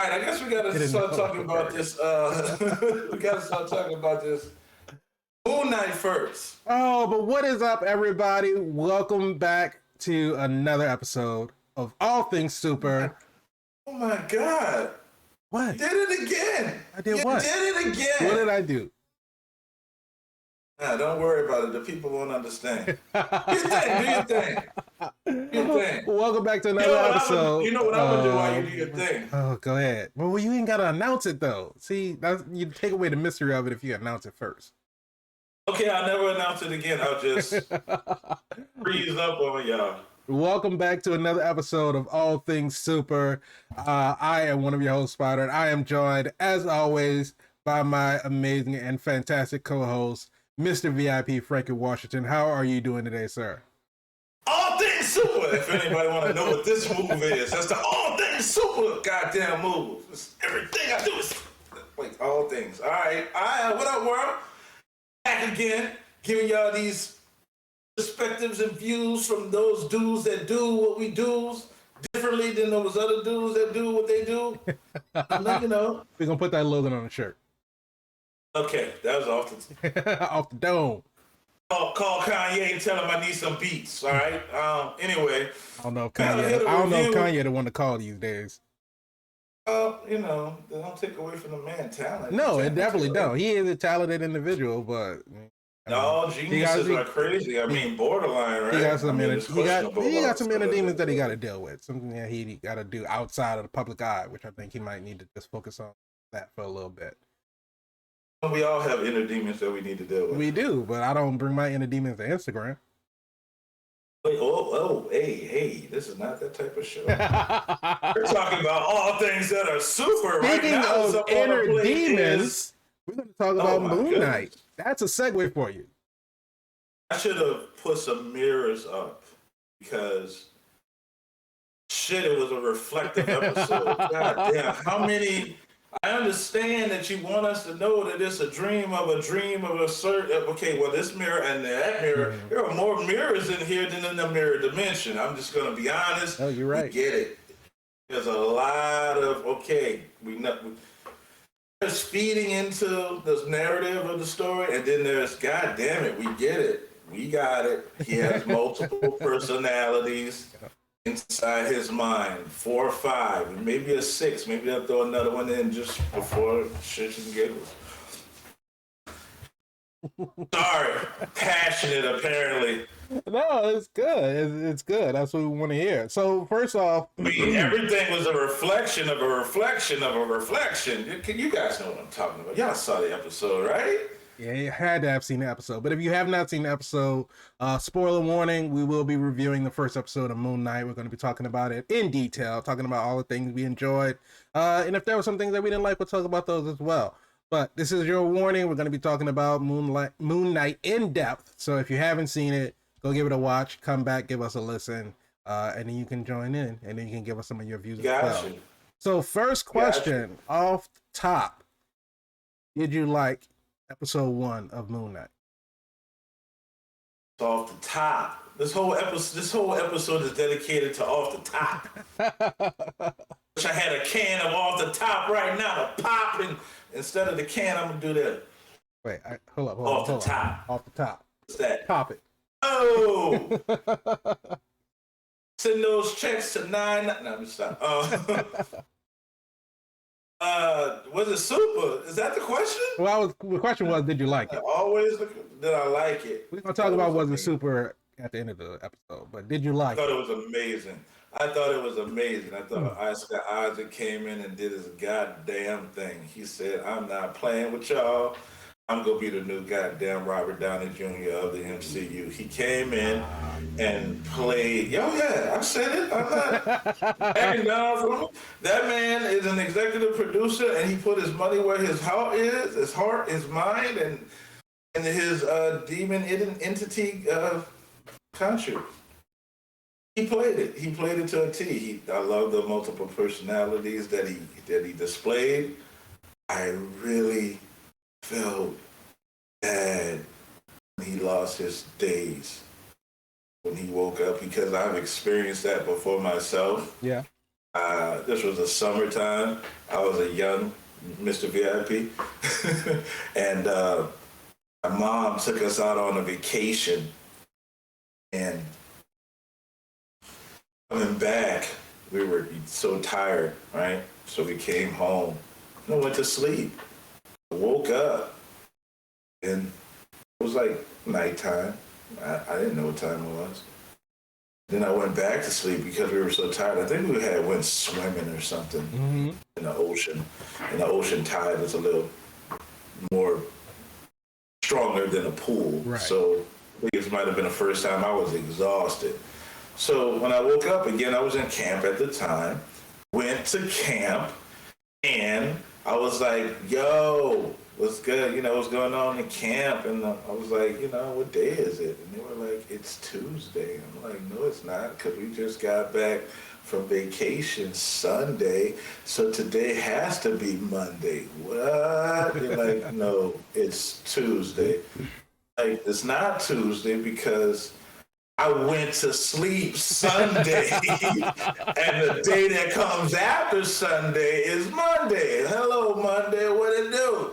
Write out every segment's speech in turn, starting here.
All right, I guess we gotta start talking about this. We gotta start talking about this Moonlight first. Oh, but what is up, everybody? Welcome back to another episode of All Things Super. Oh my God! What? You did it again. I did what? You did it again. What did I do? Nah, don't worry about it. The people won't understand. Do your thing. Do your thing. Do your thing. Welcome back to another episode. You know what I'm gonna do while you do your thing. Oh, go ahead. Well, you ain't gotta announce it though. See, you take away the mystery of it if you announce it first. Okay, I'll never announce it again. I'll just freeze up on y'all. Welcome back to another episode of All Things Super. I am one of your hosts, Spider, and I am joined, as always, by my amazing and fantastic co-host, Mr. VIP Frankie Washington. How are you doing today, sir? All Things Super! If anybody want to know what this move is, that's the All Things Super goddamn move. It's everything I do is like all things. All right, what up, world? Back again, giving y'all these perspectives and views from those dudes that do what we do differently than those other dudes that do what they do. You know. We're going to put that logo on the shirt. Okay, that was off the... off the dome. Call Kanye and tell him I need some beats, all right? Anyway. I don't know if Kanye the one to call these days. You know, they don't take away from the man's talent. No, it definitely don't. He is a talented individual, but no, geniuses are crazy. I mean, borderline, right? He got some he got some inner demons that he got to deal with. Something that he got to do outside of the public eye, which I think he might need to just focus on that for a little bit. We all have inner demons that we need to deal with. We do, but I don't bring my inner demons to Instagram. Wait, hey, this is not that type of show. We're talking about all things that are super. Speaking right now, of inner demons, we're going to talk about Moonlight. That's a segue for you. I should have put some mirrors up because shit, it was a reflective episode. God damn, how many... I understand that you want us to know that it's a dream of a certain... Okay, well, this mirror and that mirror, there are more mirrors in here than in the mirror dimension. I'm just going to be honest. Oh, you're right. We get it. There's a lot of... Okay, we're feeding into this narrative of the story, and then there's... God damn it, we get it. We got it. He has multiple personalities inside his mind, 4 or 5, maybe a 6. Maybe I'll throw another one in just before shits and giggles. Sorry, passionate apparently. No, it's good. It's good. That's what we want to hear. So first off, I mean, everything was a reflection of a reflection of a reflection. You guys know what I'm talking about. Y'all saw the episode, right? Yeah, you had to have seen the episode. But if you have not seen the episode, spoiler warning, we will be reviewing the first episode of Moonlight. We're going to be talking about it in detail, talking about all the things we enjoyed. And if there were some things that we didn't like, we'll talk about those as well. But this is your warning. We're going to be talking about Moonlight in depth. So if you haven't seen it, go give it a watch, come back, give us a listen, and then you can join in, and then you can give us some of your views as well. So first question, off the top, did you like episode 1 of Moonlight? Off the top. This whole episode is dedicated to off the top. Wish I had a can of off the top right now to pop, and instead of the can, I'm gonna do that. Wait, hold up. Off the top. Off the top. What's that? Pop it. Oh. Send those checks to 9. No, I'm stop. Was it super? Is that the question? Well, the question was, did you like it? Did I like it? We're gonna talk about wasn't super at the end of the episode, but did you like it? I thought it was amazing. I thought Oscar Isaac came in and did his goddamn thing. He said, "I'm not playing with y'all. I'm gonna be the new goddamn Robert Downey Jr. of the MCU." He came in and played. I said it. I'm not backing down from him. That man is an executive producer, and he put his money where his heart is, his mind, and his demon entity country. He played it. He played it to a T. I love the multiple personalities that he displayed. I really felt bad when he lost his days, when he woke up, because I've experienced that before myself. Yeah. This was the summertime. I was a young Mr. VIP, and my mom took us out on a vacation, and coming back, we were so tired, right? So we came home and I went to sleep. I woke up, and it was like nighttime. I didn't know what time it was. Then I went back to sleep because we were so tired. I think we had went swimming or something in the ocean. And the ocean tide is a little more stronger than a pool. Right. So I think this might have been the first time I was exhausted. So when I woke up again, I was in camp at the time, went to camp, and I was like, yo, what's good? You know, what's going on in camp? And I was like, you know, what day is it? And they were like, it's Tuesday. I'm like, no, it's not, because we just got back from vacation Sunday, so today has to be Monday. What? They're like, no, it's Tuesday. Like, it's not Tuesday because I went to sleep Sunday, and the day that comes after Sunday is Monday. Hello, Monday, what it do?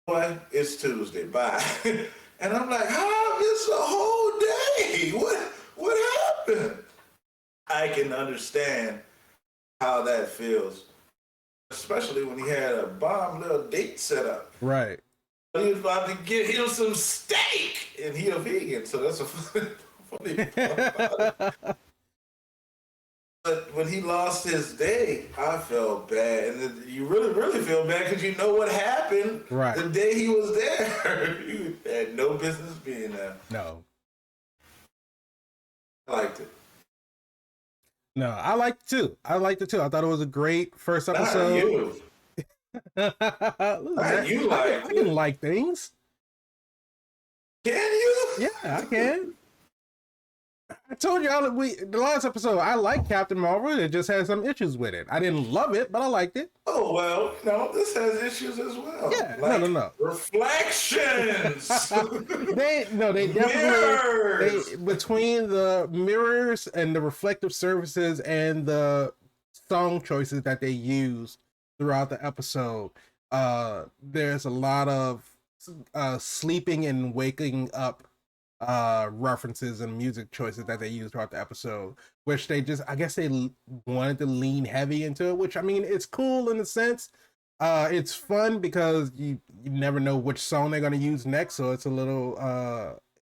Boy, it's Tuesday, bye. And I'm like, how? It's a whole day. What happened? I can understand how that feels, especially when he had a bomb little date set up. Right. He was about to get him some steak, and he a vegan, so that's a funny part about it. But when he lost his day, I felt bad. And then you really, really feel bad because you know what happened the day he was there. You had no business being there. No. I liked it. No, I liked it too. I thought it was a great first episode. Not you. You liked it. I can like things. Can you? Yeah, I can. I told you the last episode, I like Captain Marvel. It just had some issues with it. I didn't love it, but I liked it. Oh, well, no, this has issues as well. Yeah, like no. Reflections. They definitely, between the mirrors and the reflective surfaces and the song choices that they use throughout the episode, there's a lot of sleeping and waking up references and music choices that they use throughout the episode, which I guess they wanted to lean heavy into it, which I mean, it's cool in a sense. It's fun because you never know which song they're going to use next, so it's a little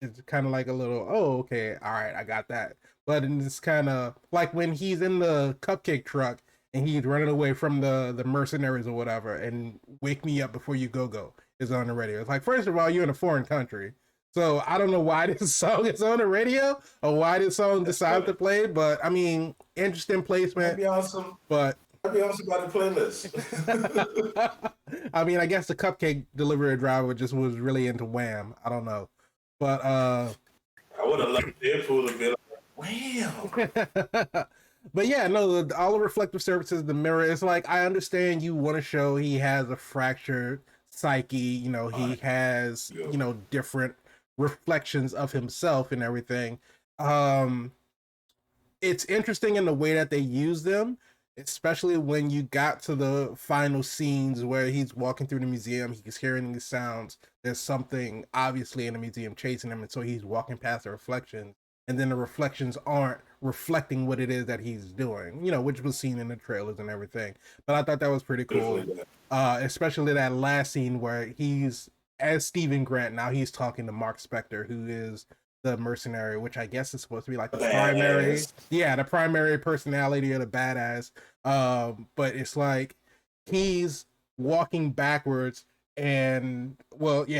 it's kind of like a little, oh, okay, all right, I got that. But it's kind of like when he's in the cupcake truck and he's running away from the mercenaries or whatever, and Wake Me Up Before You Go is on the radio. It's like, first of all, you're in a foreign country, so I don't know why this song is on the radio or why this song decided to play, but I mean, interesting placement. That'd be awesome. But that'd be awesome about the playlist. I mean, I guess the cupcake delivery driver just was really into Wham. I don't know, but I would have loved Deadpool to be like, Wham. But yeah, no, all the reflective surfaces, the mirror, it's like, I understand you want to show he has a fractured psyche, you know, he has, you know, different reflections of himself and everything. It's interesting in the way that they use them, especially when you got to the final scenes where he's walking through the museum, he's hearing these sounds, there's something obviously in the museum chasing him, and so he's walking past the reflections, and then the reflections aren't reflecting what it is that he's doing, you know, which was seen in the trailers and everything. But I thought that was pretty cool, especially that last scene where he's as Stephen Grant. Now he's talking to Mark Spector, who is the mercenary, which I guess is supposed to be like the primary personality of the badass. But it's like he's walking backwards, and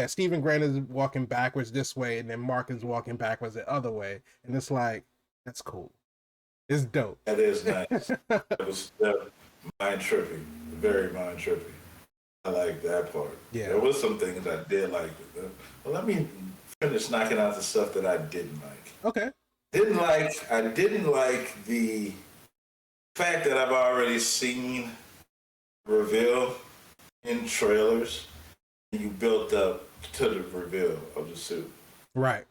Stephen Grant is walking backwards this way, and then Mark is walking backwards the other way, and it's like, that's cool. It's dope. That is nice. That was mind tripping, very mind tripping. I like that part. Yeah, there was some things I did like. Well, let me finish knocking out the stuff that I didn't like. Okay. I didn't like the fact that I've already seen reveal in trailers, and you built up to the reveal of the suit. Right.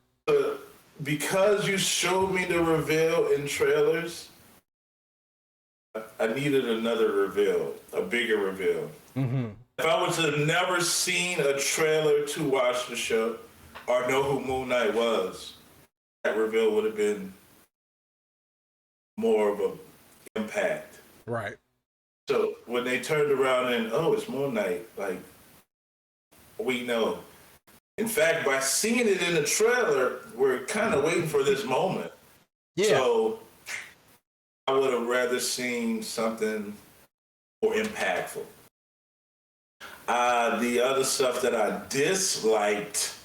Because you showed me the reveal in trailers, I needed another reveal, a bigger reveal. Mm-hmm. If I was to have never seen a trailer to watch the show or know who Moon Knight was, that reveal would have been more of an impact. Right. So when they turned around and, oh, it's Moon Knight, like, we know. In fact, by seeing it in the trailer, we're kind of waiting for this moment. Yeah. So I would have rather seen something more impactful. The other stuff that I disliked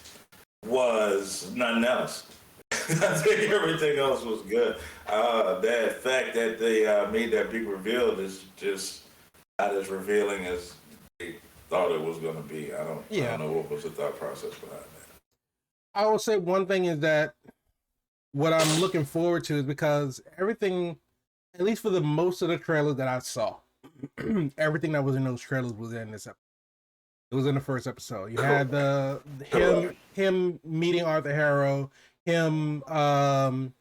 was nothing else. I think everything else was good. That fact that they made that big reveal is just not as revealing as they thought it was going to be. I don't know what was the thought process behind that. I will say one thing is that what I'm looking forward to is because everything, at least for the most of the trailers that I saw, everything that was in those trailers was in this episode. It was in the first episode. You had him meeting Arthur Harrow, him kind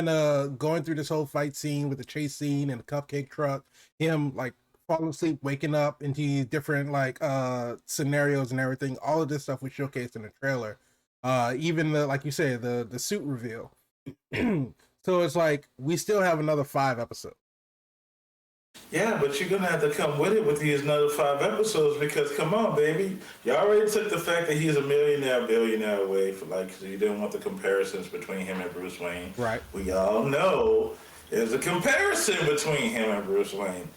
of going through this whole fight scene with the chase scene and the cupcake truck, him like falling asleep, waking up into these different like scenarios and everything. All of this stuff was showcased in the trailer. Even the, like you said, the suit reveal. So it's like we still have another 5 episodes. Yeah, but you're gonna have to come with it with these another 5 episodes because come on, baby, you already took the fact that he's a billionaire away for like, so you didn't want the comparisons between him and Bruce Wayne. Right. We all know there's a comparison between him and Bruce Wayne.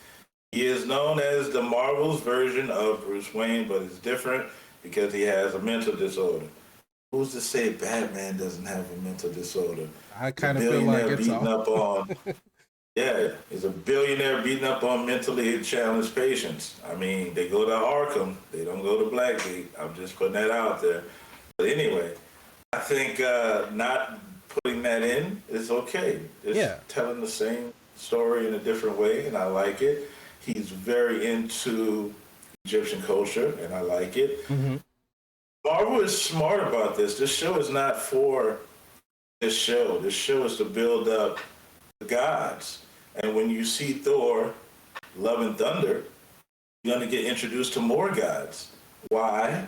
He is known as the Marvel's version of Bruce Wayne, but it's different because he has a mental disorder. Who's to say Batman doesn't have a mental disorder? I kind of feel like it's beating up on. Yeah, he's a billionaire beating up on mentally challenged patients. I mean, they go to Arkham, they don't go to Blackgate. I'm just putting that out there. But anyway, I think not putting that in is okay. Just telling the same story in a different way, and I like it. He's very into Egyptian culture, and I like it. Mm-hmm. Marvel is smart about this. This show is not for this show. This show is to build up the gods. And when you see Thor, Love and Thunder, you're going to get introduced to more gods. Why?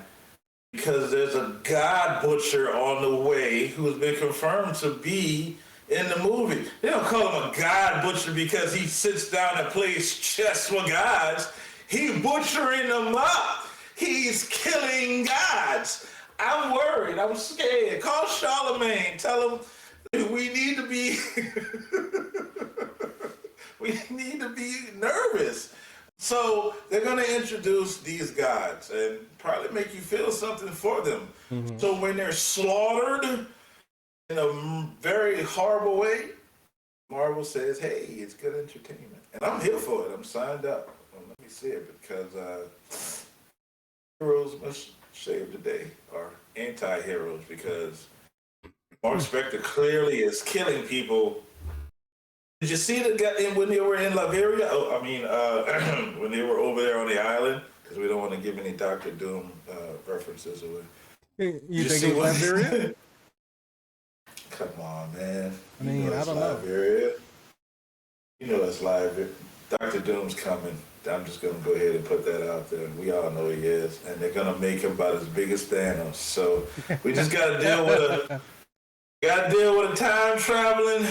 Because there's a god butcher on the way who has been confirmed to be in the movie. They don't call him a god butcher because he sits down and plays chess with gods. He's butchering them up. He's killing gods. I'm worried. I'm scared. Call Charlemagne. Tell him we need to be we need to be nervous. So they're going to introduce these gods and probably make you feel something for them. Mm-hmm. So when they're slaughtered in a very horrible way, Marvel says, hey, it's good entertainment. And I'm here for it. I'm signed up. Well, let me see it because heroes must save the day, or anti-heroes, because Mark Spector clearly is killing people. Did you see the guy when they were in Latveria? Oh, I mean, when they were over there on the island, because we don't want to give any Doctor Doom references away. You think it was Latveria? Come on, man. I mean, I don't know. You know it's live. Dr. Doom's coming. I'm just going to go ahead and put that out there. We all know he is. And they're going to make him about as big as Thanos. So we just got to deal with a time-traveling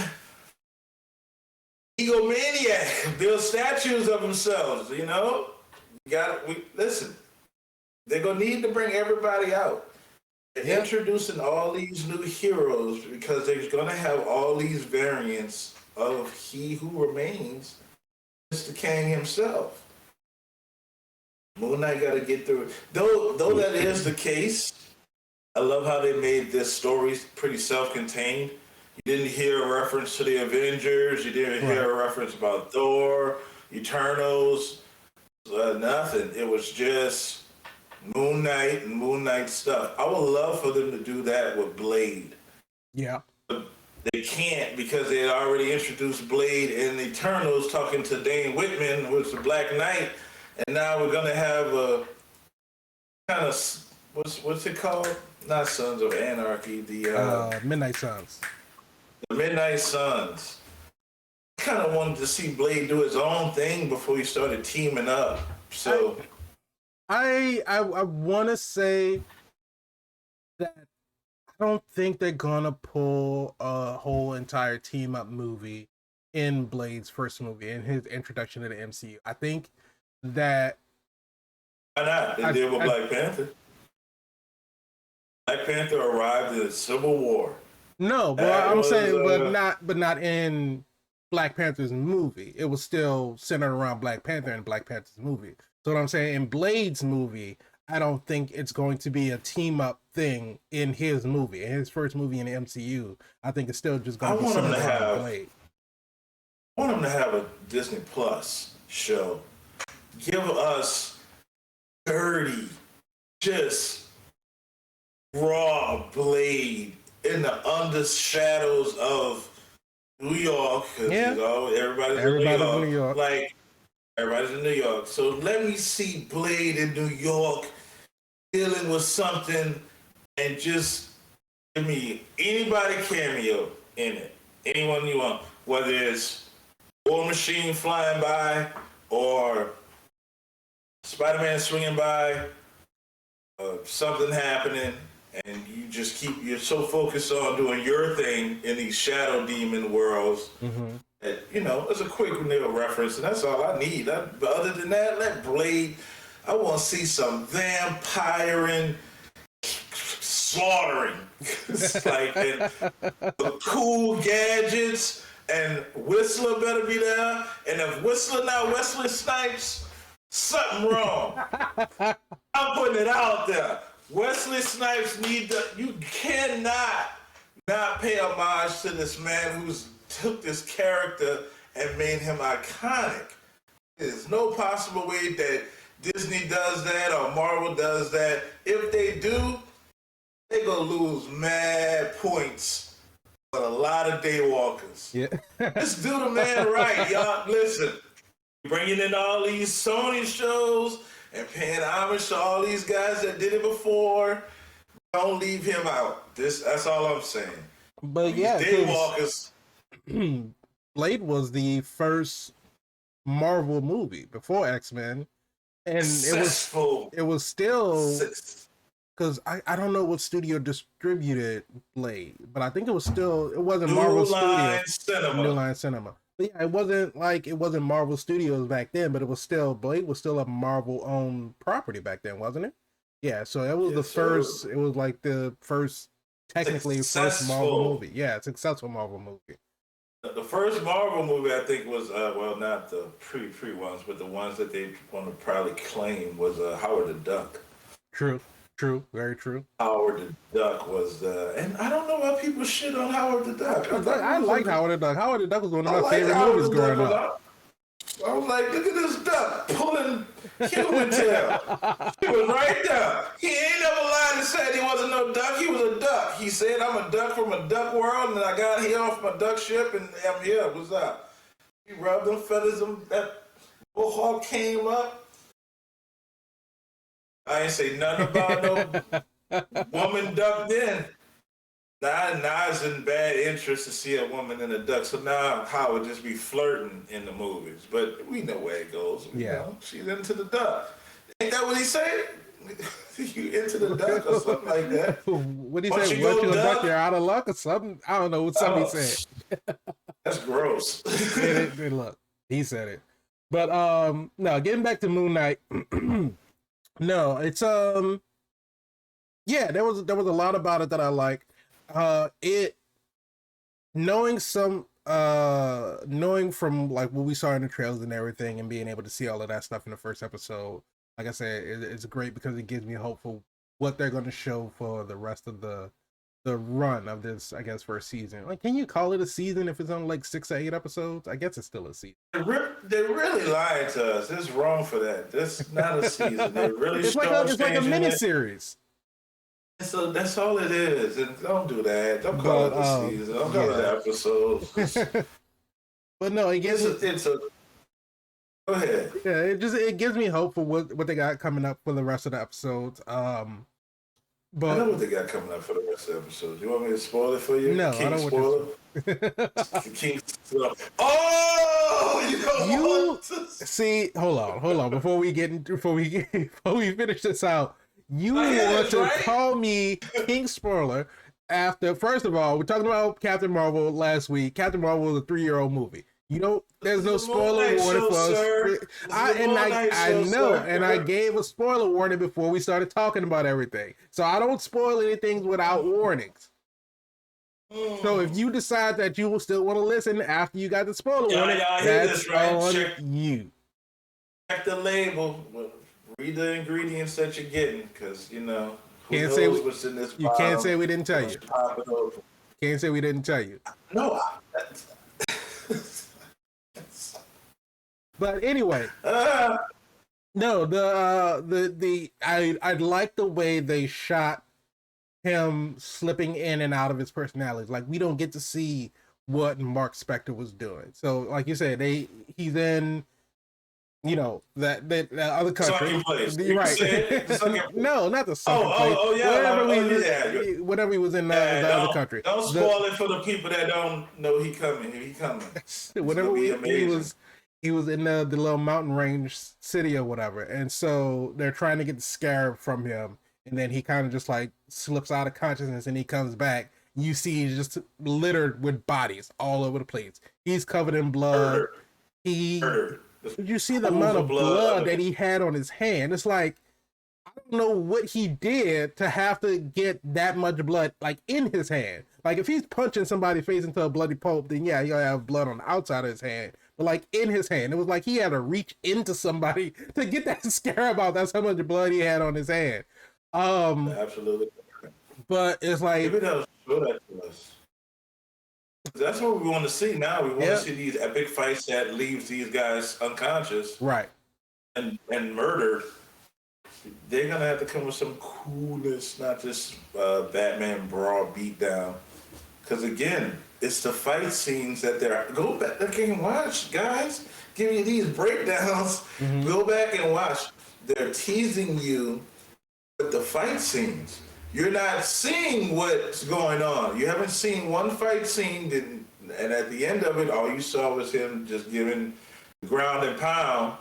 egomaniac. Build statues of themselves, you know? Listen, they're going to need to bring everybody out. They're introducing all these new heroes because they're going to have all these variants of He Who Remains, Mr. Kang himself. Moon Knight got to get through it. Though that is the case, I love how they made this story pretty self-contained. You didn't hear a reference to the Avengers. You didn't hear a reference about Thor, Eternals, nothing. It was just Moon Knight and Moon Knight stuff. I would love for them to do that with Blade. Yeah. But they can't because they had already introduced Blade in Eternals talking to Dane Whitman, who was the Black Knight. And now we're going to have a kind of, what's it called? Not Sons of Anarchy. The Midnight Suns. The Midnight Suns. kind of wanted to see Blade do his own thing before he started teaming up. So I want to say that I don't think they're gonna pull a whole entire team up movie in Blade's first movie, in his introduction to the MCU. I think that why not? They did with Black Panther. Black Panther arrived in Civil War. No, but I'm saying, but not in Black Panther's movie. It was still centered around Black Panther in Black Panther's movie. So what I'm saying, in Blade's movie, I don't think it's going to be a team up thing in his movie, in his first movie in the MCU. I think it's still just going to be centered around Blade. I want him to have a Disney Plus show. Give us dirty, just raw Blade in the undershadows of New York. Yeah. You know, everybody's in New York. Like, everybody's in New York. So let me see Blade in New York dealing with something, and just give me anybody cameo in it. Anyone you want. Whether it's War Machine flying by or Spider-Man swinging by, something happening, and you're so focused on doing your thing in these shadow demon worlds that, it's a quick little reference, and that's all I need. But other than that, let Blade, I want to see some vampiring, slaughtering, like, and cool gadgets, and Whistler better be there, and if Whistler not Wesley Snipes, something wrong. I'm putting it out there. Wesley Snipes you cannot not pay homage to this man who's took this character and made him iconic. There's no possible way that Disney does that or Marvel does that. If they do, they're gonna lose mad points on a lot of daywalkers. Yeah. Just do the man right, y'all. Listen, bringing in all these Sony shows and paying homage to all these guys that did it before. Don't leave him out. That's all I'm saying. But these daywalkers. Blade was the first Marvel movie before X-Men, and Successful. it was still, because I don't know what studio distributed Blade, but I think it wasn't Marvel Studios. New Line Cinema. But yeah, it wasn't Marvel Studios back then, but Blade was still a Marvel owned property back then, wasn't it? Yeah, so it was first. It was like the first, technically first Marvel movie. Yeah, successful Marvel movie. The first Marvel movie, I think, was not the pre ones, but the ones that they want to probably claim was Howard the Duck. True, very true. Howard the Duck was and I don't know why people shit on Howard the Duck. I like Howard the Duck. Howard the Duck was one of my favorite movies growing up. I was like, look at this duck pulling human tail. He was right there. He ain't never lied and said he wasn't no duck. He was a duck. He said, I'm a duck from a duck world, and I got here off my duck ship, and I'm here. What's up? He rubbed them feathers, that little Hawke came up. I ain't say nothing about no woman duck then. Now it's in bad interest to see a woman in a duck. So now Howard just be flirting in the movies. But we know where it goes. Yeah. She's into the duck. Ain't that what he said? You into the duck or something like that? What did he say? Once you a duck, you're out of luck or something? I don't know what somebody said. That's gross. Look, he said it. But no, getting back to Moonlight. No, it's yeah, there was a lot about it that I liked. Knowing from like what we saw in the trailers and everything, and being able to see all of that stuff in the first episode, like I said, it's great because it gives me hope for what they're going to show for the rest of the run of this, I guess, first season. Like, can you call it a season if it's only like 6 or 8 episodes? I guess it's still a season. They really lied to us. It's wrong for that. That's not a season. They really it's like a mini series. So that's all it is. And don't do that. Don't call it a season. Don't call it episodes. But no, it gives Go ahead. Yeah, it gives me hope for what they got coming up for the rest of the episodes. But I know what they got coming up for the rest of the episodes. You want me to spoil it for you? No, I don't want to. King. Oh, you know what? See, hold on. Before we finish this out, you want to right? call me King Spoiler after? First of all, we're talking about Captain Marvel last week. Captain Marvel was a 3-year-old movie. You know, there's no spoiler warning for us. I know, and I gave a spoiler warning before we started talking about everything. So I don't spoil anything without warnings. So if you decide that you will still want to listen after you got the spoiler warning, that's on you. Check the label. Read the ingredients that you're getting, because you know who Can't knows say what's in this. You can't say we didn't tell you. Pop it open. Can't say we didn't tell you. No. But anyway, no, I like the way they shot him slipping in and out of his personalities. Like, we don't get to see what Mark Spector was doing. So, like you said, he's in, you know, that other country. Right? No, not the sunken place. Oh, yeah. Whenever he was in the other country. Don't spoil it for the people that don't know he coming. Whenever he was in the little mountain range city or whatever, and so they're trying to get the scarab from him, and then he kind of just like slips out of consciousness, and he comes back. You see he's just littered with bodies all over the place. He's covered in blood. Did you see the amount of blood that he had on his hand? It's like, I don't know what he did to have to get that much blood like in his hand. Like, if he's punching somebody's face into a bloody pulp, then yeah, he'll have blood on the outside of his hand. But like in his hand, it was like he had to reach into somebody to get that scarab out. That's how much blood he had on his hand. Absolutely. But it's like, maybe they'll show that to us. That's what we want to see now. We want to see these epic fights that leaves these guys unconscious, right, and murdered. They're gonna have to come with some coolness, not just Batman brawl beatdown. Because again, it's the fight scenes that they're go back and watch, guys. Give me these breakdowns. Mm-hmm. Go back and watch. They're teasing you with the fight scenes. You're not seeing what's going on. You haven't seen one fight scene, and at the end of it, all you saw was him just giving the ground and pound.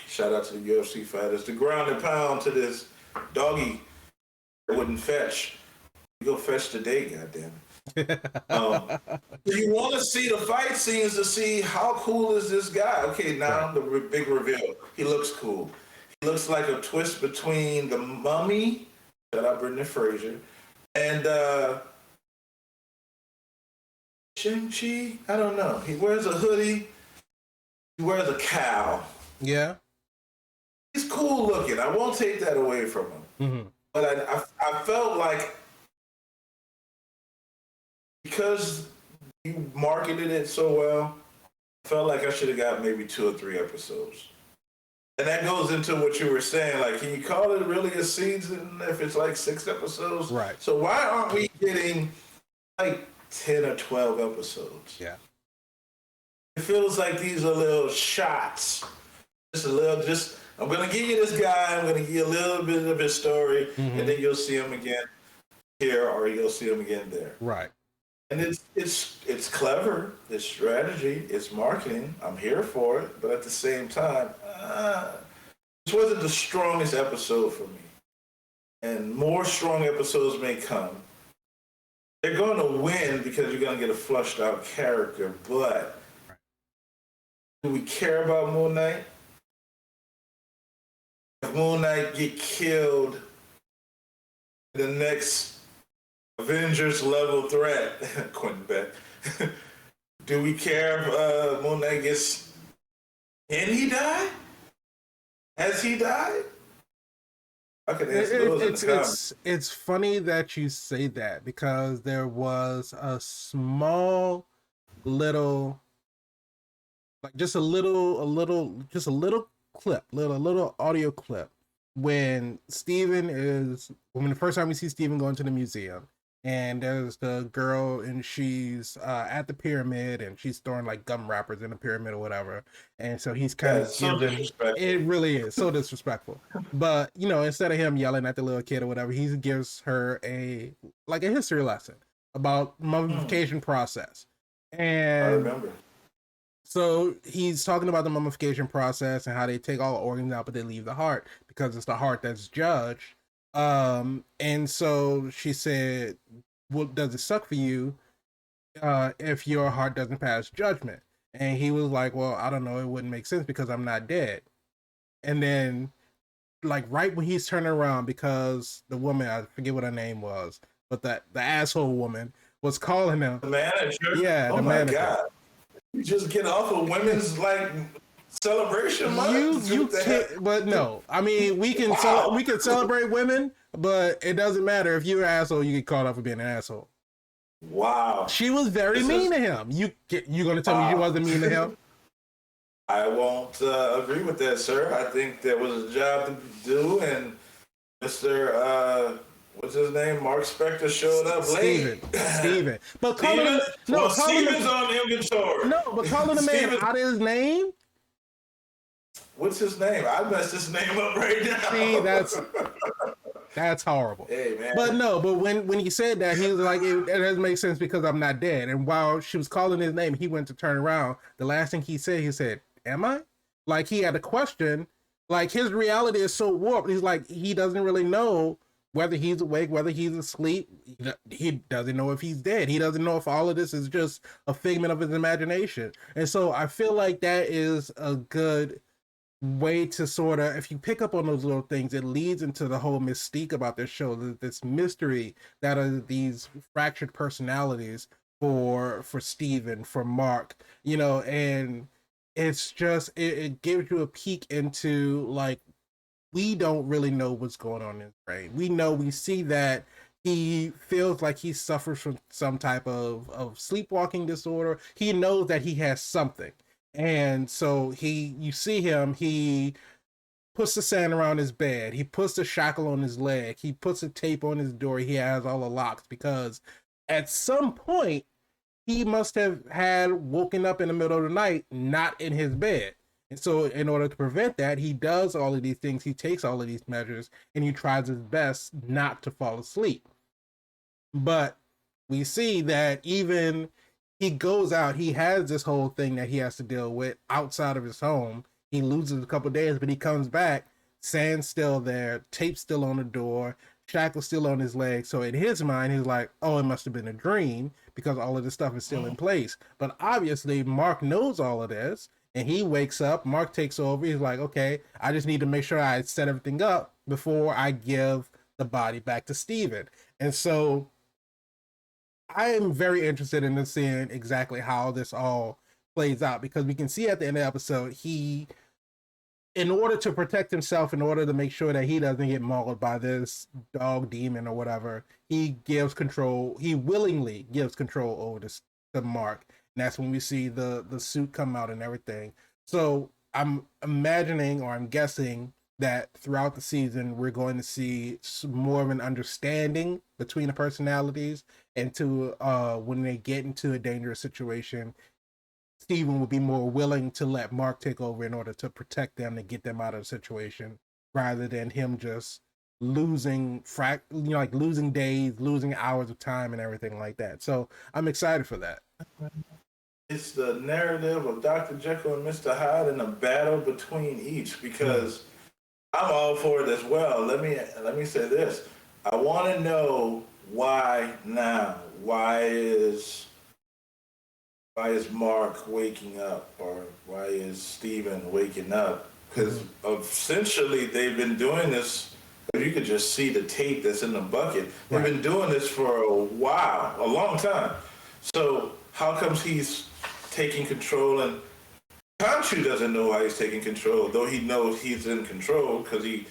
Shout out to the UFC fighters. The ground and pound to this doggy that wouldn't fetch. You go fetch today, goddammit. You want to see the fight scenes to see how cool is this guy. Okay, now the big reveal. He looks cool. He looks like a twist between the Mummy, shout out Brendan Fraser, and Shang-Chi. I don't know. He wears a hoodie. He wears a cowl. Yeah. He's cool looking. I won't take that away from him. Mm-hmm. But I felt like, because you marketed it so well, I felt like I should have got maybe 2 or 3 episodes. And that goes into what you were saying. Like, can you call it really a season if it's like 6 episodes? Right. So why aren't we getting like 10 or 12 episodes? Yeah. It feels like these are little shots. I'm going to give you this guy, I'm going to give you a little bit of his story, mm-hmm. and then you'll see him again here or you'll see him again there. Right. And it's clever, it's strategy, it's marketing. I'm here for it, but at the same time, this wasn't the strongest episode for me. And more strong episodes may come. They're going to win because you're going to get a flushed out character, but do we care about Moon Knight? If Moon Knight get killed, the next Avengers level threat, Quentin Beck. Do we care if Moon Knight gets? Can he die? Has he died? I can answer those in the comments. It's funny that you say that, because there was a small little, like just a little clip, little audio clip when the first time we see Steven going to the museum. And there's the girl, and she's at the pyramid, and she's throwing like gum wrappers in the pyramid or whatever. And so he's kind of giving, it really is so disrespectful. But you know, instead of him yelling at the little kid or whatever, he gives her a history lesson about mummification process. I And remember. so he's talking about the mummification process and how they take all the organs out, but they leave the heart because it's the heart that's judged. And so she said, "Well, does it suck for you if your heart doesn't pass judgment?" And he was like, "Well, I don't know. It wouldn't make sense because I'm not dead." And then, like right when he's turning around, because the woman, I forget what her name was, but the asshole woman was calling him. The manager. Yeah, Oh the my manager. God. You just get off of women's like celebration month. You can't, but no. I mean, we can we can celebrate women, but it doesn't matter if you're an asshole. You get caught up for being an asshole. Wow. She was very mean to him. You gonna tell me she wasn't mean to him? I won't agree with that, sir. I think there was a job to do, and Mr. What's his name? Mark Spector showed up late. Steven. But calling him, Steven's on inventory. No, but calling the man out of his name. What's his name? I messed his name up right now. See, that's horrible. Hey, man. But no, but when he said that, he was like, it doesn't make sense because I'm not dead. And while she was calling his name, he went to turn around. The last thing he said, "Am I?" Like he had a question. Like his reality is so warped. He's like, he doesn't really know whether he's awake, whether he's asleep. He doesn't know if he's dead. He doesn't know if all of this is just a figment of his imagination. And so I feel like that is a good way to sort of, if you pick up on those little things, it leads into the whole mystique about this show, this mystery that are these fractured personalities for Steven, for Mark, and it's just, it gives you a peek into, like, we don't really know what's going on in his brain. We see that he feels like he suffers from some type of sleepwalking disorder. He knows that he has something. And so you see him, he puts the sand around his bed. He puts the shackle on his leg. He puts a tape on his door. He has all the locks because at some point he must have had woken up in the middle of the night, not in his bed. And so in order to prevent that, he does all of these things. He takes all of these measures and he tries his best not to fall asleep. But we see that even he goes out, he has this whole thing that he has to deal with outside of his home. He loses a couple of days, but he comes back, sand's still there, tape still on the door, shackle still on his leg. So in his mind, he's like, oh, it must have been a dream because all of this stuff is still in place. But obviously, Mark knows all of this. And he wakes up, Mark takes over. He's like, okay, I just need to make sure I set everything up before I give the body back to Steven. And so I am very interested in seeing exactly how this all plays out, because we can see at the end of the episode, he, in order to protect himself, in order to make sure that he doesn't get mauled by this dog demon or whatever, he willingly gives control over to Mark. And that's when we see the suit come out and everything. So I'm imagining, or I'm guessing, that throughout the season, we're going to see more of an understanding between the personalities, and to when they get into a dangerous situation, Steven will be more willing to let Mark take over in order to protect them and get them out of the situation, rather than him just losing losing days, losing hours of time and everything like that. So I'm excited for that. It's the narrative of Dr. Jekyll and Mr. Hyde and a battle between each, because I'm all for it as well. Let me say this. I want to know why now. Why is Mark waking up, or why is Steven waking up? Because essentially they've been doing this. You could just see the tape that's in the bucket. They've been doing this for a while, a long time. So how comes he's taking control, and Khonshu doesn't know why he's taking control, though he knows he's in control because he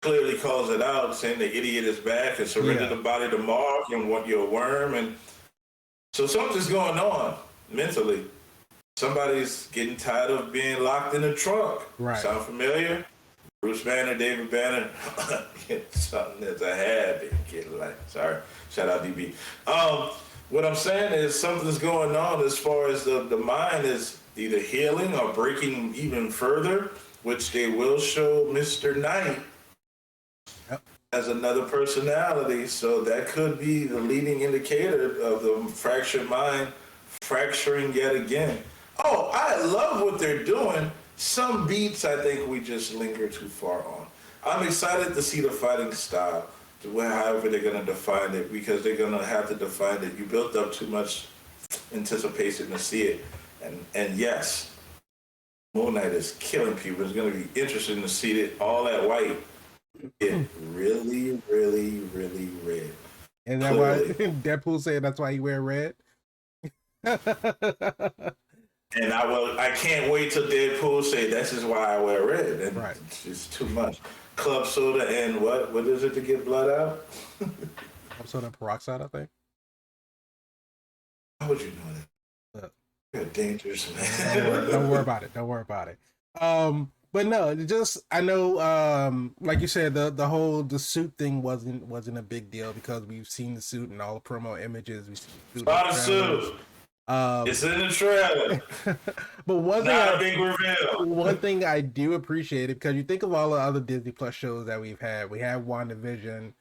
clearly calls it out, saying the idiot is back and surrender the body to Mark and want your worm. And so something's going on mentally. Somebody's getting tired of being locked in the trunk. Right. Sound familiar? Bruce Banner, David Banner, something that's a habit. Sorry, shout out DB. What I'm saying is something's going on as far as the mind is either healing or breaking even further, which they will show Mr. Knight as another personality. So that could be the leading indicator of the fractured mind fracturing yet again. Oh, I love what they're doing. Some beats I think we just linger too far on. I'm excited to see the fighting style, however they're going to define it, because they're going to have to define it. You built up too much anticipation to see it. And yes, Moonlight is killing people. It's going to be interesting to see it, all that white get really, really, really red. And that's why Deadpool said that's why he wear red. And I can't wait till Deadpool say this is why I wear red. And right. It's just too much. Club soda and what is it to get blood out? Club soda and peroxide, I think. How would you know that? You're dangerous, man. Don't worry about it. Don't worry about it. But no, just I know, like you said, the suit thing wasn't a big deal because we've seen the suit and all the promo images. We've seen the suit. It's in the trailer. But a big reveal. One thing I do appreciate it because you think of all the other Disney Plus shows that we've had. We had WandaVision.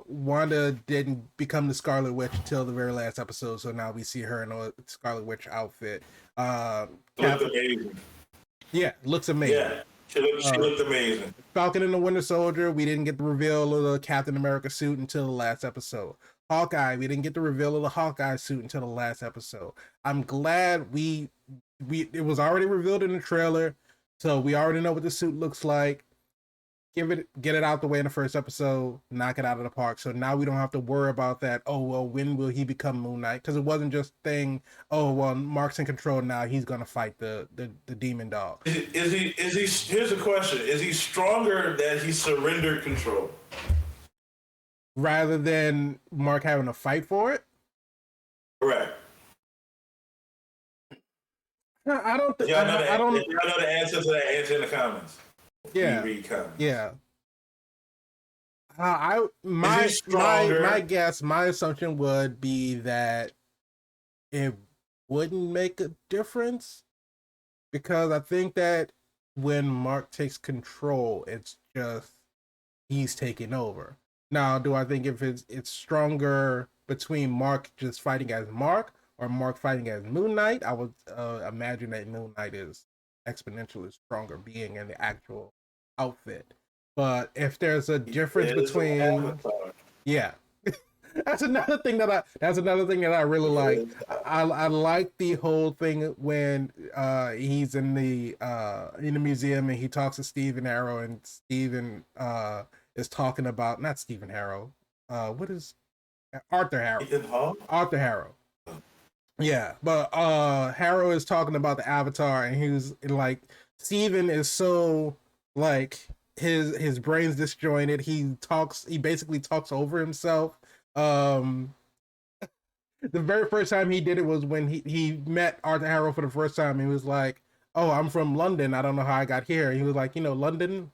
Wanda didn't become the Scarlet Witch until the very last episode, so now we see her in a Scarlet Witch outfit. Looks amazing. Yeah, looks amazing. Yeah, she looked amazing. Falcon and the Winter Soldier, we didn't get the reveal of the Captain America suit until the last episode. Hawkeye, we didn't get the reveal of the Hawkeye suit until the last episode. I'm glad it was already revealed in the trailer, so we already know what the suit looks like. Get it out the way in the first episode, knock it out of the park. So now we don't have to worry about that. Oh well, when will he become Moon Knight? Because it wasn't just thing. Oh well, Mark's in control now. He's gonna fight the demon dog. Is he? Here's a question: is he stronger that he surrendered control, rather than Mark having to fight for it? Correct. I don't think. I don't know the answer to that. Answer in the comments. Yeah. Yeah. My guess, my assumption would be that it wouldn't make a difference because I think that when Mark takes control, it's just he's taking over. Now, do I think if it's stronger between Mark just fighting as Mark or Mark fighting as Moon Knight? I would imagine that Moon Knight is exponentially stronger being in the actual outfit. But if there's a difference between that's another thing that I really like. I like the whole thing when he's in the museum and he talks to Stephen Arrow and Stephen is talking about not Stephen Harrow. What is Arthur Harrow? Arthur Harrow. Yeah, but Harrow is talking about the Avatar, and he was like, Steven is so like his brain's disjointed. He basically talks over himself. The very first time he did it was when he met Arthur Harrow for the first time. He was like, "Oh, I'm from London. I don't know how I got here." And he was like, London.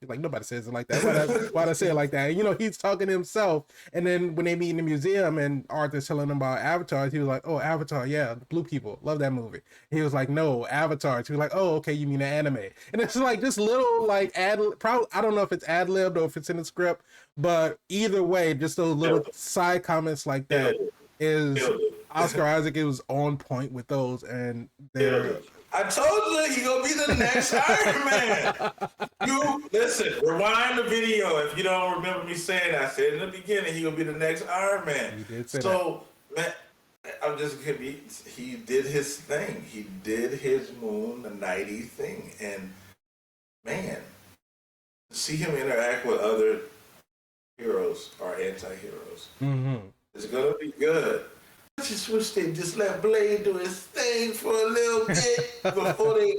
He's like, nobody says it like that. Why'd I say it like that? And, he's talking to himself. And then when they meet in the museum and Arthur's telling him about Avatars, he was like, "Oh, Avatar, yeah, the blue people, love that movie." He was like, "No, Avatars." He was like, "Oh, okay, you mean the anime?" And it's like this little like probably I don't know if it's ad-libbed or if it's in the script, but either way, just those little side comments like that is Oscar Isaac is on point with those, and they're. I told you he gonna be the next Iron Man. You listen, rewind the video if you don't remember me saying that. I said in the beginning he gonna be the next Iron Man. You did say so, that. Man, I'm just he did his thing. He did his Moon Knighty thing, and man, to see him interact with other heroes or anti-heroes, it's gonna be good. I just wish they just let Blade do his thing for a little bit before they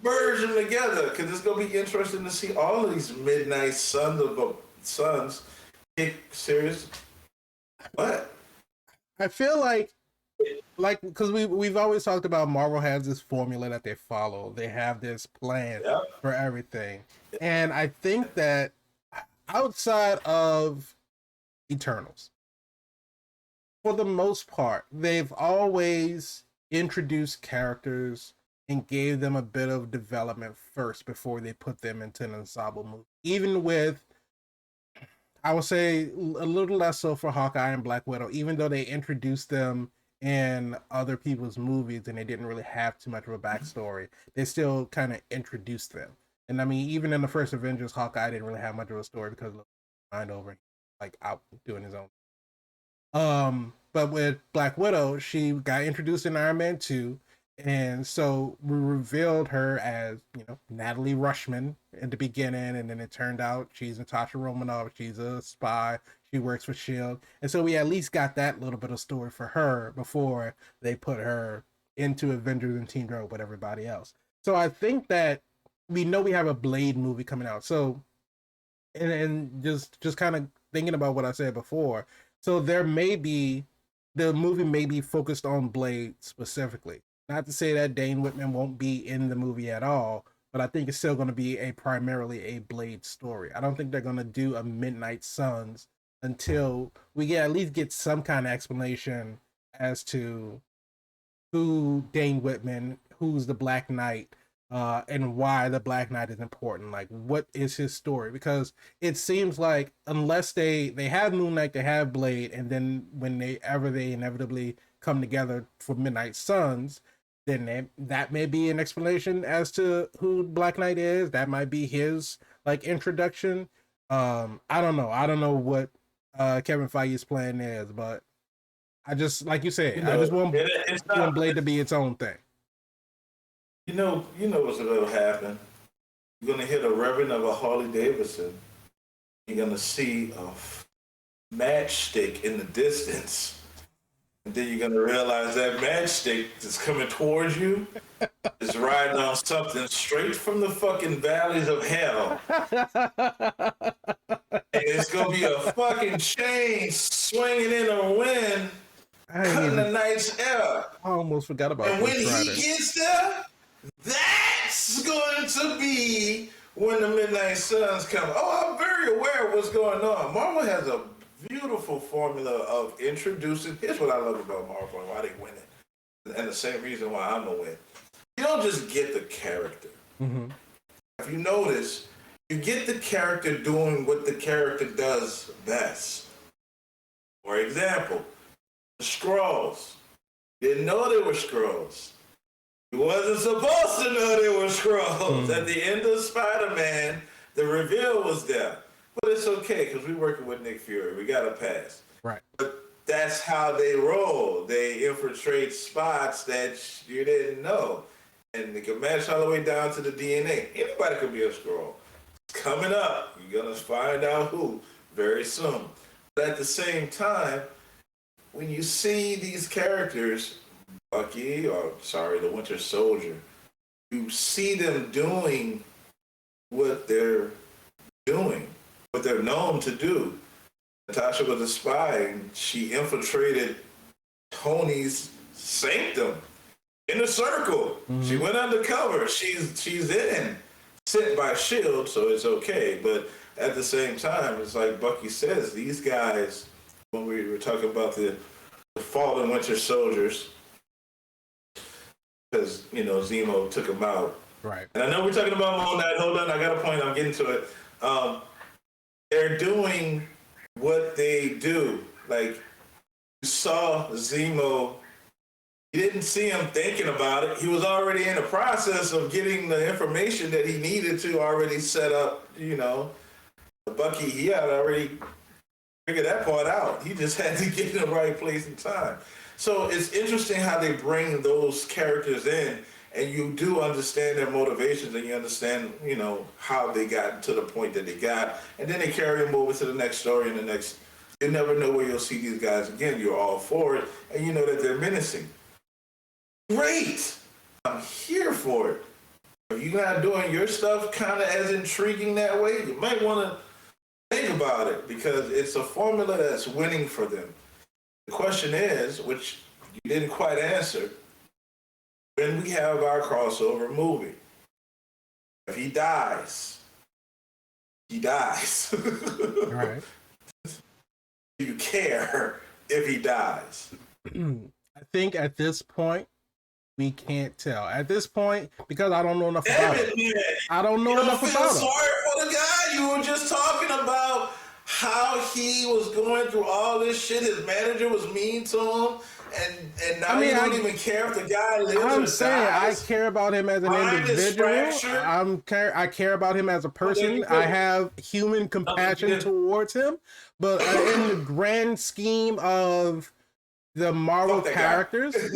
merge them together. Because it's going to be interesting to see all of these Midnight Suns kick serious. What? I feel like because we've always talked about Marvel has this formula that they follow. They have this plan for everything. And I think that outside of Eternals, for the most part, they've always introduced characters and gave them a bit of development first before they put them into an ensemble movie. Even with, I would say, a little less so for Hawkeye and Black Widow, even though they introduced them in other people's movies and they didn't really have too much of a backstory. They still kind of introduced them. And I mean, even in the first Avengers, Hawkeye didn't really have much of a story because of mind over, like out doing his own. But with Black Widow, she got introduced in Iron Man 2, and so we revealed her as, you know, Natalie Rushman in the beginning, and then it turned out she's Natasha Romanoff, she's a spy, she works for S.H.I.E.L.D. And so we at least got that little bit of story for her before they put her into Avengers and teamed her up with everybody else. So I think that we know we have a Blade movie coming out. So and just kind of thinking about what I said before, so there may be, the movie may be focused on Blade specifically. Not to say that Dane Whitman won't be in the movie at all, but I think it's still going to be primarily a Blade story. I don't think they're going to do a Midnight Suns until we at least get some kind of explanation as to who Dane Whitman, who's the Black Knight, and why the Black Knight is important. Like, what is his story? Because it seems like unless they have Moonlight, they have Blade, and then when they inevitably come together for Midnight Suns, then that may be an explanation as to who Black Knight is. That might be his like introduction. I don't know what Kevin Feige's plan is, but I just, like you said, I just want Blade to be its own thing. You know what's going to happen. You're going to hear the Reverend of a Harley Davidson. You're going to see a matchstick in the distance. And then you're going to realize that matchstick is coming towards you. It's riding on something straight from the fucking valleys of hell. And it's going to be a fucking chain swinging in the wind, cutting the night's air. I almost forgot about that. And when he gets there, that's going to be when the Midnight Suns come. Oh, I'm very aware of what's going on. Marvel has a beautiful formula of introducing. Here's what I love about Marvel and why they win it. And the same reason why I'm going to win. You don't just get the character. Mm-hmm. If you notice, you get the character doing what the character does best. For example, the Skrulls. Didn't know they were Skrulls. He wasn't supposed to know they were Skrulls. At the end of Spider-Man, the reveal was there. But it's okay, because we're working with Nick Fury. We got a pass. Right. But that's how they roll. They infiltrate spots that you didn't know. And they can match all the way down to the DNA. Anybody could be a Skrull. It's coming up. You're going to find out who very soon. But at the same time, when you see these characters, Bucky, the Winter Soldier, you see them doing what they're doing, what they're known to do. Natasha was a spy, and she infiltrated Tony's sanctum in a circle. Mm-hmm. She went undercover. She's in, sent by S.H.I.E.L.D., so it's okay. But at the same time, it's like Bucky says, these guys, when we were talking about the fallen Winter Soldiers, because, Zemo took them out. Right. And I know we're talking about Moonlight. Hold on, I got a point. I'm getting to it. They're doing what they do. Like, you saw Zemo, you didn't see him thinking about it. He was already in the process of getting the information that he needed to already set up, Bucky, he had already figured that part out. He just had to get in the right place and time. So it's interesting how they bring those characters in, and you do understand their motivations, and you understand, how they got to the point that they got, and then they carry them over to the next story and the next. You never know where you'll see these guys again. You're all for it, and you know that they're menacing. Great, I'm here for it. If you're not doing your stuff kind of as intriguing that way, you might want to think about it, because it's a formula that's winning for them. The question is, which you didn't quite answer, when we have our crossover movie, if he dies, he dies. Right. Do you care if he dies? I think at this point, we can't tell. At this point, because I don't know enough about it. I don't know enough about it. Sorry for the guy. You were just talking about how he was going through all this shit. His manager was mean to him, and now you don't even care if the guy lives or dies. I'm saying I care about him as an individual. I care about him as a person. I have human compassion towards him, but in the grand scheme of the Marvel characters, that's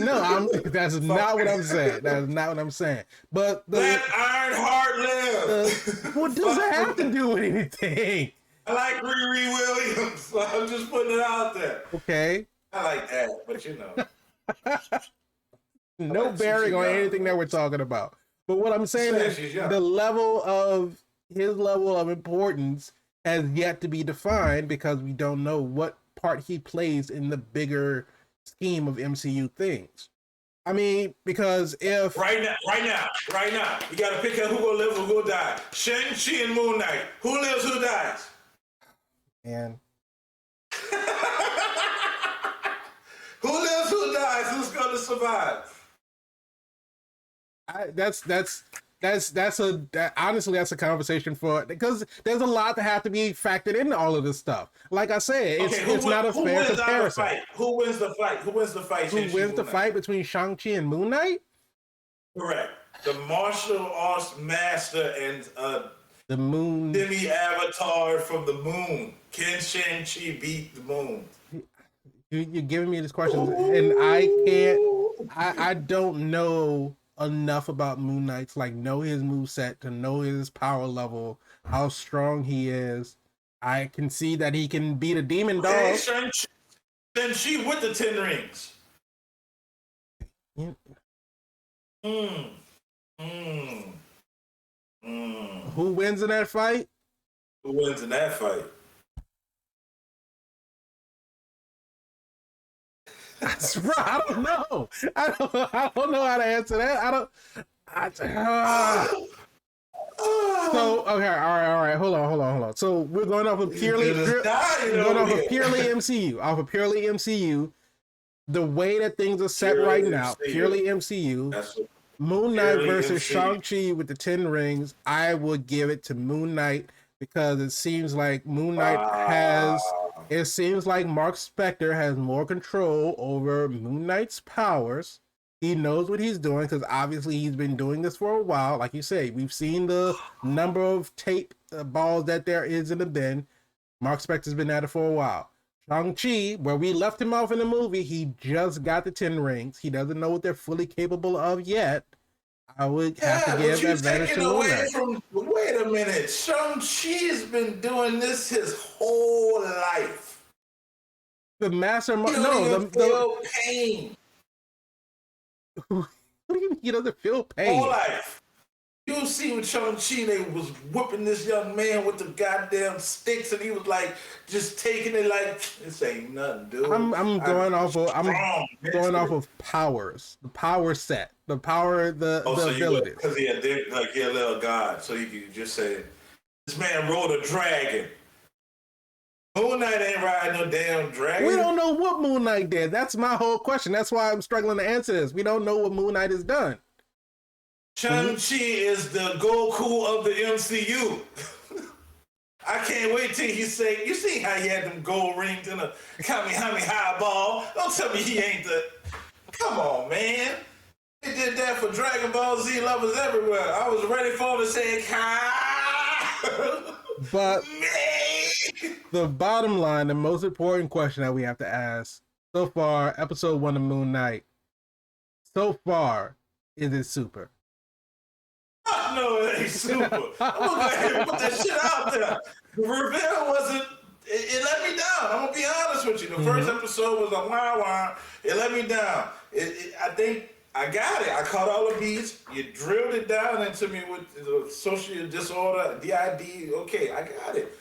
not what I'm saying. That's not what I'm saying. But let Ironheart live. What does that have to do with anything? I like Riri Williams, so I'm just putting it out there. Okay. I like that, but you know. No bearing on anything that we're talking about. But what I'm saying is the level of his level of importance has yet to be defined because we don't know what part he plays in the bigger scheme of MCU things. I mean, because if right now, you gotta pick out who gonna live or who gonna die. Shang-Chi and Moon Knight. Who lives, who dies? And who lives, who dies? Who's gonna survive? Honestly, that's a conversation for, because there's a lot that have to be factored into all of this stuff. Like I said, it's not a fair comparison. Who wins the fight? Who wins the fight? Who wins the fight between Shang-Chi and Moon Knight? Correct. The martial arts master and the moon demi-avatar from the moon. Can Shang-Chi beat the moon? You're giving me this question, and I don't know enough about Moon Knight to know his moveset, to know his power level, how strong he is. I can see that he can beat a demon dog. Hey, Shang-Chi with the 10 rings. Who wins in that fight? Who wins in that fight? I don't know. I don't know how to answer that. So okay, all right. Hold on. So we're going off of purely MCU. Off of purely MCU. The way that things are set right now, purely MCU. Moon Knight versus Shang-Chi with the 10 rings. I would give it to Moon Knight because it seems like Moon Knight has. It seems like Mark Spector has more control over Moon Knight's powers. He knows what he's doing because obviously he's been doing this for a while. Like you say, we've seen the number of tape balls that there is in the bin. Mark Spector's been at it for a while. Shang-Chi, where we left him off in the movie, he just got the 10 rings. He doesn't know what they're fully capable of yet. I would have to give advantage to Moon Knight. Wait a minute. Shang-Chi's been doing this his whole life. The master... feel pain. What do you mean he doesn't feel pain? Whole life. You see when Shang-Chi, they was whipping this young man with the goddamn sticks, and he was just taking it this ain't nothing, dude. I'm going off of powers, the power set, the power, the abilities. Because he a little god, so you could just say, this man rode a dragon. Moon Knight ain't riding no damn dragon. We don't know what Moon Knight did. That's my whole question. That's why I'm struggling to answer this. We don't know what Moon Knight has done. Shang-Chi is the Goku of the MCU. I can't wait till he say, you see how he had them gold rings in a Kamehameha ball? Don't tell me he ain't the... Come on, man. They did that for Dragon Ball Z lovers everywhere. I was ready for him to say, but the bottom line, the most important question that we have to ask, so far, episode 1 of Moon Knight, so far, is it super? No, it ain't super. I'm gonna go ahead and put that shit out there. The reveal wasn't. It let me down. I'm gonna be honest with you. The first episode was a wah. It let me down. I think I got it. I caught all the beats. You drilled it down into me with the social disorder, DID. Okay, I got it.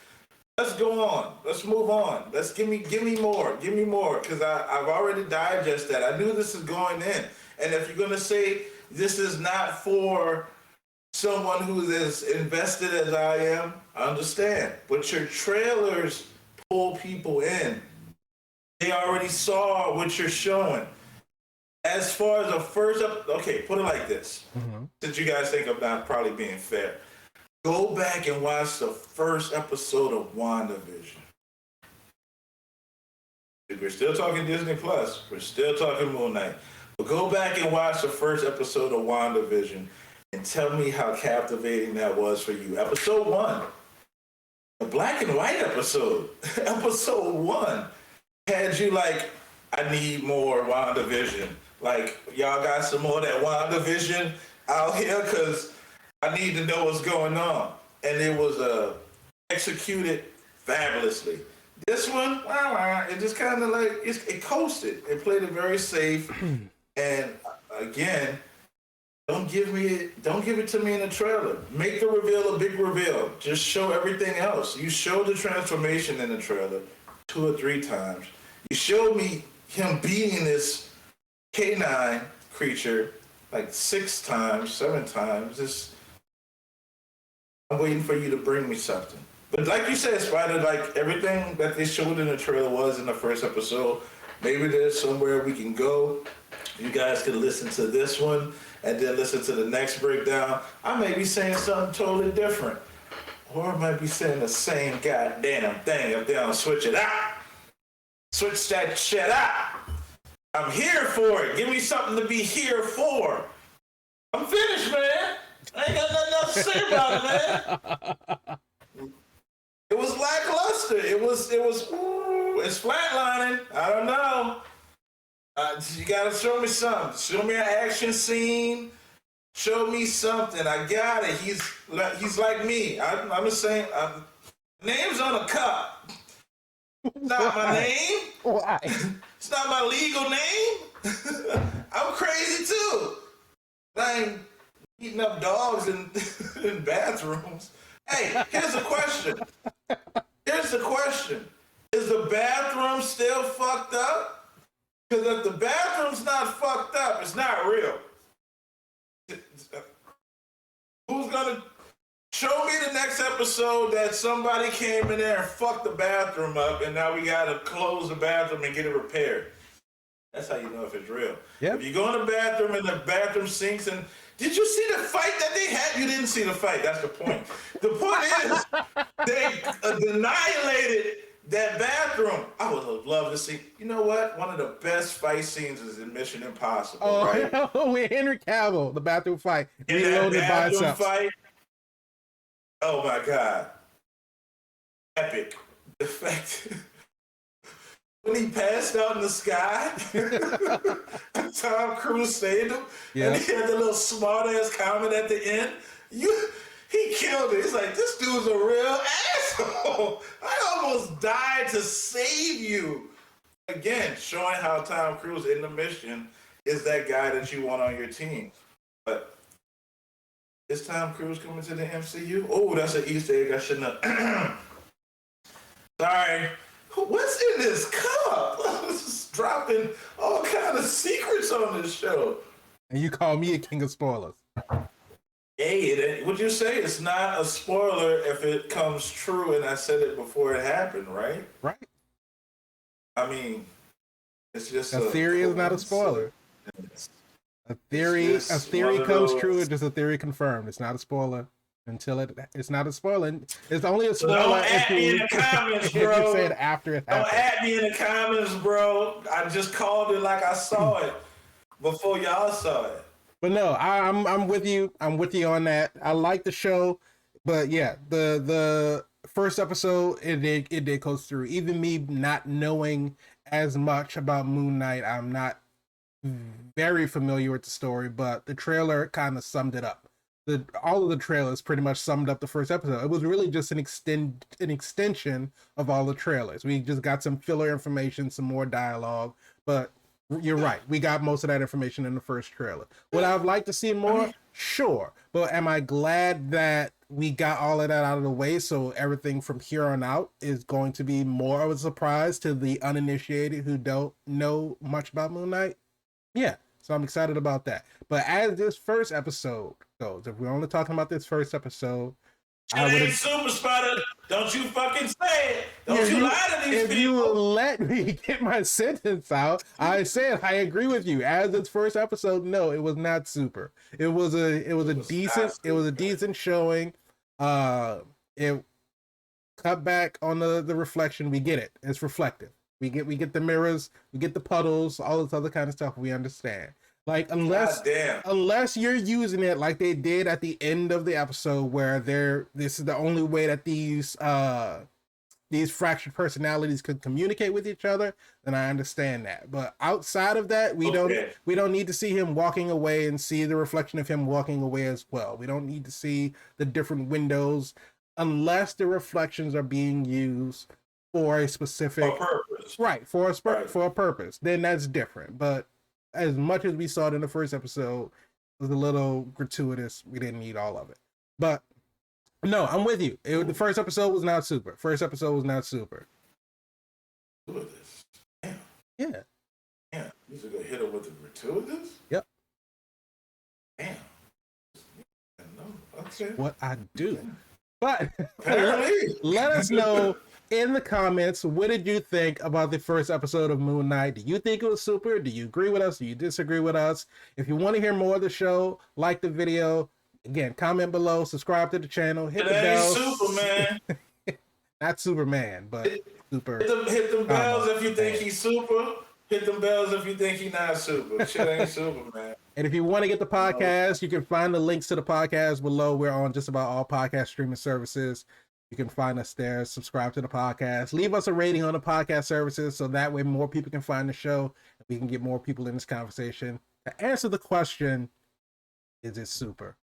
Let's go on. Let's move on. Let's give me more. Give me more, because I've already digested that. I knew this is going in. And if you're gonna say this is not for someone who is as invested as I am, I understand. But your trailers pull people in. They already saw what you're showing. As far as the first okay, put it like this. Since you guys think I'm not probably being fair, go back and watch the first episode of WandaVision. We're still talking Disney Plus. We're still talking Moonlight. But go back and watch the first episode of WandaVision and tell me how captivating that was for you. Episode 1, the black and white episode, episode 1, had you like, I need more WandaVision. Like, y'all got some more of that WandaVision out here? Because I need to know what's going on. And it was executed fabulously. This one, it just kind of like, it coasted. It played it very safe. And again, don't give it to me in the trailer. Make the reveal a big reveal. Just show everything else. You showed the transformation in the trailer 2 or 3 times. You showed me him beating this canine creature like 6 times, 7 times. I'm waiting for you to bring me something. But like you said, Spider, like everything that they showed in the trailer was in the first episode. Maybe there's somewhere we can go. You guys can listen to this one and then listen to the next breakdown. I may be saying something totally different. Or I might be saying the same goddamn thing if they don't switch it out. Switch that shit out. I'm here for it. Give me something to be here for. I'm finished, man. I ain't got nothing else to say about it, man. It was lackluster. It's flatlining. I don't know. You gotta show me something. Show me an action scene. Show me something. I got it. He's like me. I'm the same. Name's on a cup. Not my name. Why? It's not my legal name. I'm crazy too. I ain't eating up dogs in bathrooms. Hey, here's the question. Is the bathroom still fucked up? Because if the bathroom's not fucked up, it's not real. Who's gonna show me the next episode that somebody came in there and fucked the bathroom up and now we gotta close the bathroom and get it repaired? That's how you know if it's real. Yep. If you go in the bathroom and the bathroom sinks and did you see the fight that they had? You didn't see the fight. That's the point. The point is they annihilated that bathroom. I would have loved to see. You know what? One of the best fight scenes is in Mission Impossible, right? With Henry Cavill, the bathroom fight. In that bathroom fight. Oh my God. Epic. The fact when he passed out in the sky, Tom Cruise saved him, and he had the little smart-ass comment at the end. He killed it. It's like, this dude's a real asshole. I almost died to save you. Again, showing how Tom Cruise in the mission is that guy that you want on your team. But is Tom Cruise coming to the MCU? Oh, that's an Easter egg I shouldn't have. Sorry. What's in this cup? This is dropping all kind of secrets on this show. And you call me a king of spoilers. Hey, would you say it's not a spoiler if it comes true and I said it before it happened, right? Right. I mean, it's just a theory is not a spoiler. A theory comes true, it's just a theory confirmed. It's not a spoiler. Until it's not a spoiler. It's only a spoiler. Don't at me in the comments, bro. You say it after it happened. Don't at me in the comments, bro. I just called it like I saw it before y'all saw it. But no, I'm with you. I'm with you on that. I like the show, but yeah, the first episode it did go through. Even me not knowing as much about Moon Knight, I'm not very familiar with the story, but the trailer kind of summed it up. All of the trailers pretty much summed up the first episode. It was really just an extension of all the trailers. We just got some filler information, some more dialogue, but you're right. We got most of that information in the first trailer. Would I have liked to see more? Sure. But am I glad that we got all of that out of the way so everything from here on out is going to be more of a surprise to the uninitiated who don't know much about Moon Knight? Yeah. So I'm excited about that. But as this first episode goes, if we're only talking about this first episode, I would Super Spider. Don't you fucking say it. Don't you lie to these people. If you will let me get my sentence out, I said I agree with you. As its first episode, no, it was not super. It was a decent showing. It cut back on the reflection. We get it. It's reflective. We get the mirrors, we get the puddles, all this other kind of stuff. We understand. Like unless you're using it like they did at the end of the episode, where this is the only way that these fractured personalities could communicate with each other, then I understand that. But outside of that, we don't need to see him walking away and see the reflection of him walking away as well. We don't need to see the different windows unless the reflections are being used for a specific purpose. Right, for a purpose. Then that's different. But as much as we saw it in the first episode, it was a little gratuitous. We didn't need all of it. But no, I'm with you. The first episode was not super. Damn. Yeah. Damn. You should go hit him with the gratuitous? Yep. Damn. No. Okay. What I do. But apparently, let us know in the comments, what did you think about the first episode of Moonlight? Do you think it was super? Do you agree with us? Do you disagree with us? If you want to hear more of the show, like the video. Again, comment below, subscribe to the channel, hit the bell. Superman. Not Superman, but super. Hit them bells if you think he's super. Hit them bells if you think he's not super. Shit ain't Superman. And if you want to get the podcast, you can find the links to the podcast below. We're on just about all podcast streaming services. You can find us there. Subscribe to the podcast. Leave us a rating on the podcast services so that way more people can find the show and we can get more people in this conversation. To answer the question, is it super?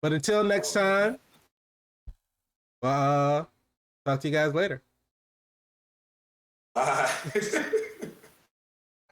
But until next time, talk to you guys later. Bye.